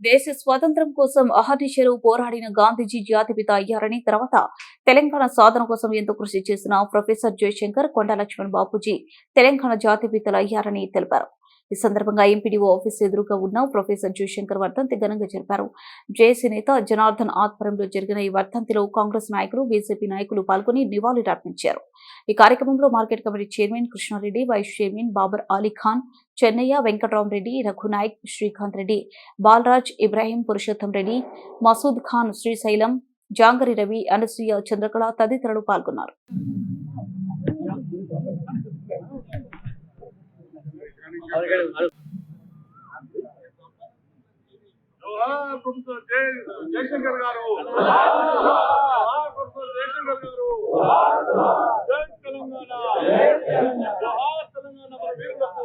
దేశ స్వాతంత్ర్యం కోసం అహర్నిశలు పోరాడిన గాంధీజీ జాతిపిత అయ్యారని, తర్వాత తెలంగాణ సాధన కోసం ఎంతో కృషి చేసిన ప్రొఫెసర్ జయశంకర్, కొండా లక్ష్మణ్ బాపూజీ తెలంగాణ జాతిపితలు అయ్యారని తెలిపారు. ఈ సందర్భంగా ఎంపీడీఓ ఆఫీస్ ఎదురుగా ఉన్న ప్రొఫెసర్ జయశంకర్ వర్ధంతి ఘనంగా జరిపారు. జేఏసీ నేత జనార్దన్ ఆధ్వర్యంలో జరిగిన ఈ వర్ధంతిలో కాంగ్రెస్ నాయకులు, బీజేపీ నాయకులు పాల్గొని నివాళులర్పించారు. ఈ కార్యక్రమంలో market committee chairman Krishnareddy, vice chairman Babar Alikhan, Chennaiah, Venkatramareddy, Raghunayak, Srikanth Reddy, Balraj, Ibrahim, Purushottam Reddy, Masood Khan, Srisailam, Jangari Ravi, Anasuya, Chandrakala తదితరులు పాల్గొన్నారు. జయశంకర్ గారు, జయశంకర్ గారు, జై తెలంగాణ, జోహార్ తెలంగాణ మన వీరులకు,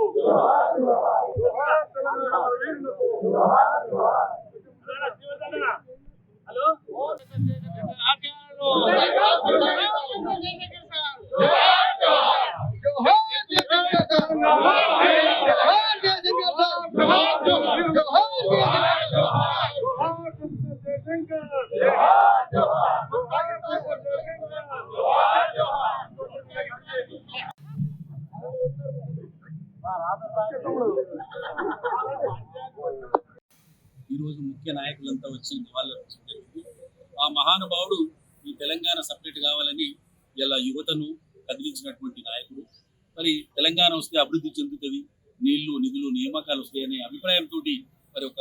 జోహార్ తెలంగాణ మన వీరులకు. హలో ఈరోజు ముఖ్య నాయకులంతా వచ్చి నివాళులర్పించారు. ఆ మహానుభావుడు ఈ తెలంగాణ సపరేట్ కావాలని ఇలా యువతను కదిలించినటువంటి నాయకుడు. మరి తెలంగాణ వస్తే అభివృద్ధి చెందుతుంది, నీళ్లు, నిధులు, నియామకాలు వస్తాయనే అభిప్రాయంతో మరి ఒక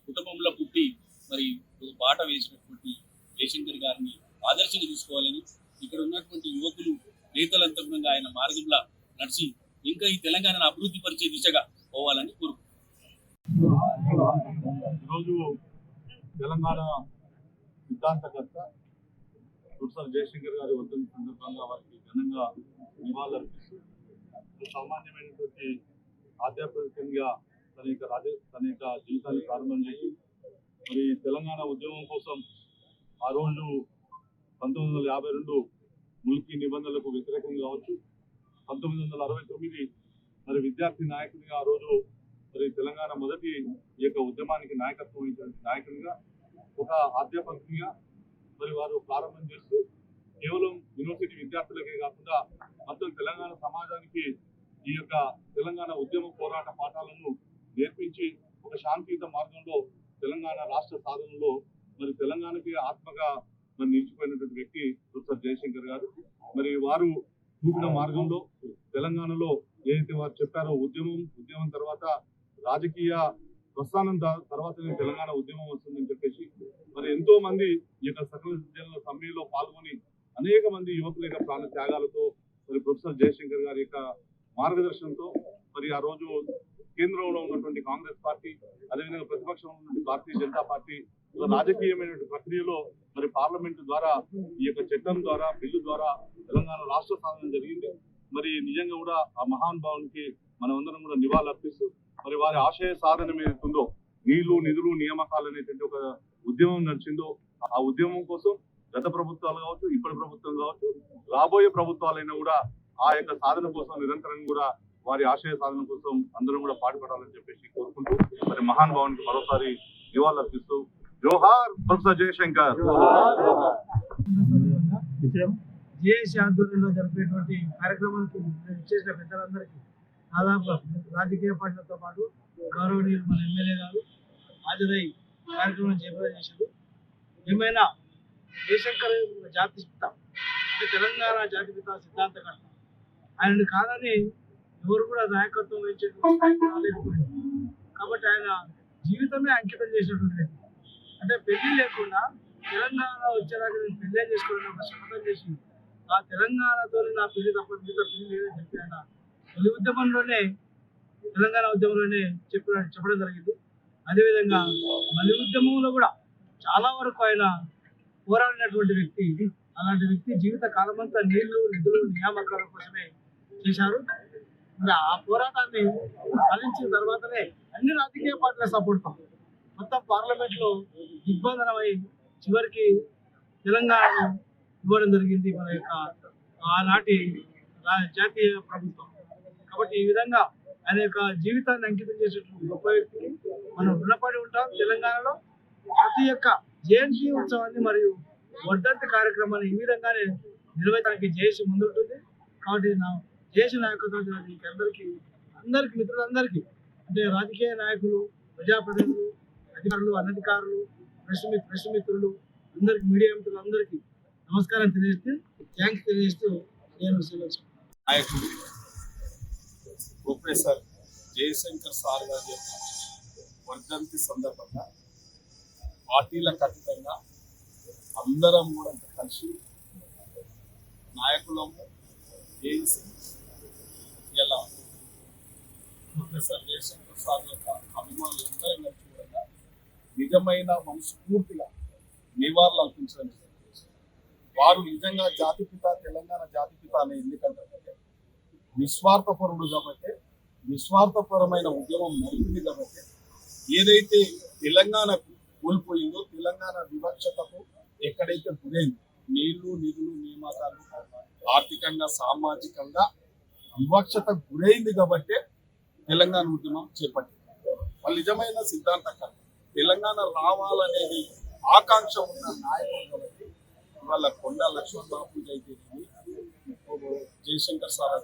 కుటుంబంలో పుట్టి మరి ఒక బాట వేసినటువంటి జయశంకర్ గారిని ఆదర్శంగా తీసుకోవాలని, ఇక్కడ ఉన్నటువంటి యువకులు, నేతలంతా ఆయన మార్గంలో నడిచి ఇంకా ఈ తెలంగాణను అభివృద్ధి పరిచే దిశగా పోవాలని కోరుకుంటున్నాను. ఈరోజు తెలంగాణ సిద్ధాంతకర్త ప్రొఫెసర్ జయశంకర్ గారి వర్ధంతి సందర్భంగా వారికి ఘనంగా నివాళులర్పిస్తూ సామాన్యమైనటువంటి ఆధ్యాత్మికంగా తన యొక్క జీవితాన్ని ప్రారంభం చేసి మరి తెలంగాణ ఉద్యమం కోసం ఆ రోజు 1952 ముల్కీ నిబంధనలకు వ్యతిరేకంగా కావచ్చు, 1969 మరి విద్యార్థి నాయకునిగా ఆ రోజు మరి తెలంగాణ మొదటి ఈ యొక్క ఉద్యమానికి నాయకత్వం వహించిన నాయకునిగా, ఒక అధ్యాపకునిగా మరి వారు ప్రారంభం చేస్తూ కేవలం యూనివర్సిటీ విద్యార్థులకే కాకుండా మొత్తం తెలంగాణ సమాజానికి ఈ యొక్క తెలంగాణ ఉద్యమ పోరాట పాఠాలను నేర్పించి ఒక శాంతియుత మార్గంలో తెలంగాణ రాష్ట్ర సాధనలో మరి తెలంగాణకి ఆత్మగా మరి నిలిచిపోయినటువంటి వ్యక్తి ప్రొఫెసర్ జయశంకర్ గారు. మరి వారు చూపిన మార్గంలో తెలంగాణలో ఏదైతే వారు చెప్పారో ఉద్యమం తర్వాత రాజకీయ ప్రస్థానం తర్వాతనే తెలంగాణ ఉద్యమం వస్తుందని చెప్పేసి మరి ఎంతో మంది ఈ యొక్క సకల జనుల సమ్మెలో పాల్గొని అనేక మంది యువకుల యొక్క ప్రాణ త్యాగాలతో మరి ప్రొఫెసర్ జయశంకర్ గారి యొక్క మార్గదర్శనంతో మరి ఆ రోజు కేంద్రంలో ఉన్నటువంటి కాంగ్రెస్ పార్టీ, అదేవిధంగా ప్రతిపక్షంలో ఉన్నటువంటి భారతీయ జనతా పార్టీ రాజకీయమైనటువంటి ప్రక్రియలో మరి పార్లమెంటు ద్వారా ఈ యొక్క చట్టం ద్వారా, బిల్లు ద్వారా తెలంగాణ రాష్ట్ర సాధన జరిగింది. మరి నిజంగా కూడా ఆ మహానుభావునికి మనం అందరం కూడా నివాళులు అర్పిస్తూ మరి వారి ఆశయ సాధన ఏదైతుందో నీళ్లు, నిధులు, నియామకాలు అనేటువంటి ఒక ఉద్యమం నడిచిందో ఆ ఉద్యమం కోసం గత ప్రభుత్వాలు కావచ్చు, ఇప్పటి ప్రభుత్వం కావచ్చు, రాబోయే ప్రభుత్వాలైనా కూడా ఆ యొక్క సాధన కోసం నిరంతరం కూడా వారి ఆశయ సాధన కోసం అందరం కూడా పాటుపడాలని చెప్పేసి కోరుకుంటూ మరి మహానుభావునికి మరోసారి నివాళులు అర్పిస్తూ జోహార్ ప్రొఫెసర్ జయశంకర్. జేఏసీ ఆధ్వర్యంలో జరిపేటువంటి కార్యక్రమానికి చేసిన పెద్దలందరికీ, దాదాపు రాజకీయ పార్టీలతో పాటు గౌరవనీయులు మన ఎమ్మెల్యే గారు హాజరై కార్యక్రమం చేశారు. ఏమైనా జయశంకర్ జాతిపిత, తెలంగాణ జాతిపిత సిద్ధాంతకర్త, ఆయనను కాదని ఎవరు కూడా నాయకత్వం వహించేటువంటి రాలేకపోయింది. కాబట్టి ఆయన జీవితమే అంకితం చేసినటువంటి వ్యక్తి. అంటే పెళ్లి లేకుండా తెలంగాణ వచ్చేదాకా నేను పెళ్ళే చేసుకోవాలని ఒక శపథం చేసి ఆ తెలంగాణతో నా పెళ్లి తప్ప మిగతా పెళ్లి లేదని చెప్పి ఆయన తొలి ఉద్యమంలోనే, తెలంగాణ ఉద్యమంలోనే చెప్పడం జరిగింది. అదేవిధంగా మళ్ళీ ఉద్యమంలో కూడా చాలా వరకు ఆయన పోరాడినటువంటి వ్యక్తి. అలాంటి వ్యక్తి జీవిత కాలమంతా నీళ్లు, నిధులు, నియామకాల కోసమే చేశారు. మరి ఆ పోరాటాన్ని ఫలించిన తర్వాతనే అన్ని రాజకీయ పార్టీల సపోర్ట్తో మొత్తం పార్లమెంట్లో దిగ్బంధనమై చివరికి తెలంగాణ ఇవ్వడం జరిగింది మన యొక్క ఆనాటి జాతీయ ప్రభుత్వం. కాబట్టి ఈ విధంగా ఆయన యొక్క జీవితాన్ని అంకితం చేసేటువంటి గొప్ప వ్యక్తికి మనం రుణపడి ఉంటాం. తెలంగాణలో ప్రతి ఒక్క జయంతి ఉత్సవాన్ని మరియు వర్ధంతి కార్యక్రమాన్ని ఈ విధంగానే నిర్వహించడానికి జేఏసీ ముందుంటుంది. కాబట్టి నా జేఏసీ నాయకత్వం అందరికీ మిత్రులందరికీ, అంటే రాజకీయ నాయకులు, ప్రజాప్రతినిధులు, అధికారులు, అనధికారులు, ప్రెస్ మిత్రులు అందరికి, మీడియా మిత్రులందరికీ నమస్కారం తెలియజేస్తూ థ్యాంక్స్ తెలియజేస్తూ నేను సెలవు. నాయకుడు ప్రొఫెసర్ జయశంకర్ సార్ గారి యొక్క వర్ధంతి సందర్భంగా పార్టీలకు అతీతంగా అందరం కూడా కలిసి నాయకులము జేఏసీ ఇలా ప్రొఫెసర్ జయశంకర్ సార్ యొక్క అభిమానులందరం కలిసి కూడా నిజమైన మనస్ఫూర్తిగా నివాళులు అర్పించడం. వారు నిజంగా జాతిపిత, తెలంగాణ జాతిపిత అనే ఎందుకంటే నిస్వార్థపరుడు కాబట్టి, నిస్వార్థపరమైన ఉద్యమం నడిపింది కాబట్టి, ఏదైతే తెలంగాణకు కోల్పోయిందో, తెలంగాణ వివక్షతకు ఎక్కడైతే గురైంది, నీళ్లు, నిధులు, నియామకాలు, ఆర్థికంగా, సామాజికంగా వివక్షత గురైంది కాబట్టి తెలంగాణ ఉద్యమం చేపట్టింది. వాళ్ళు నిజమైన సిద్ధాంతకర్త, తెలంగాణ రావాలనేది ఆకాంక్ష ఉన్న నాయకులు కాబట్టి ఇవాళ కొండా లక్ష్మణ్ బాబు అయితే జయశంకర్ సార్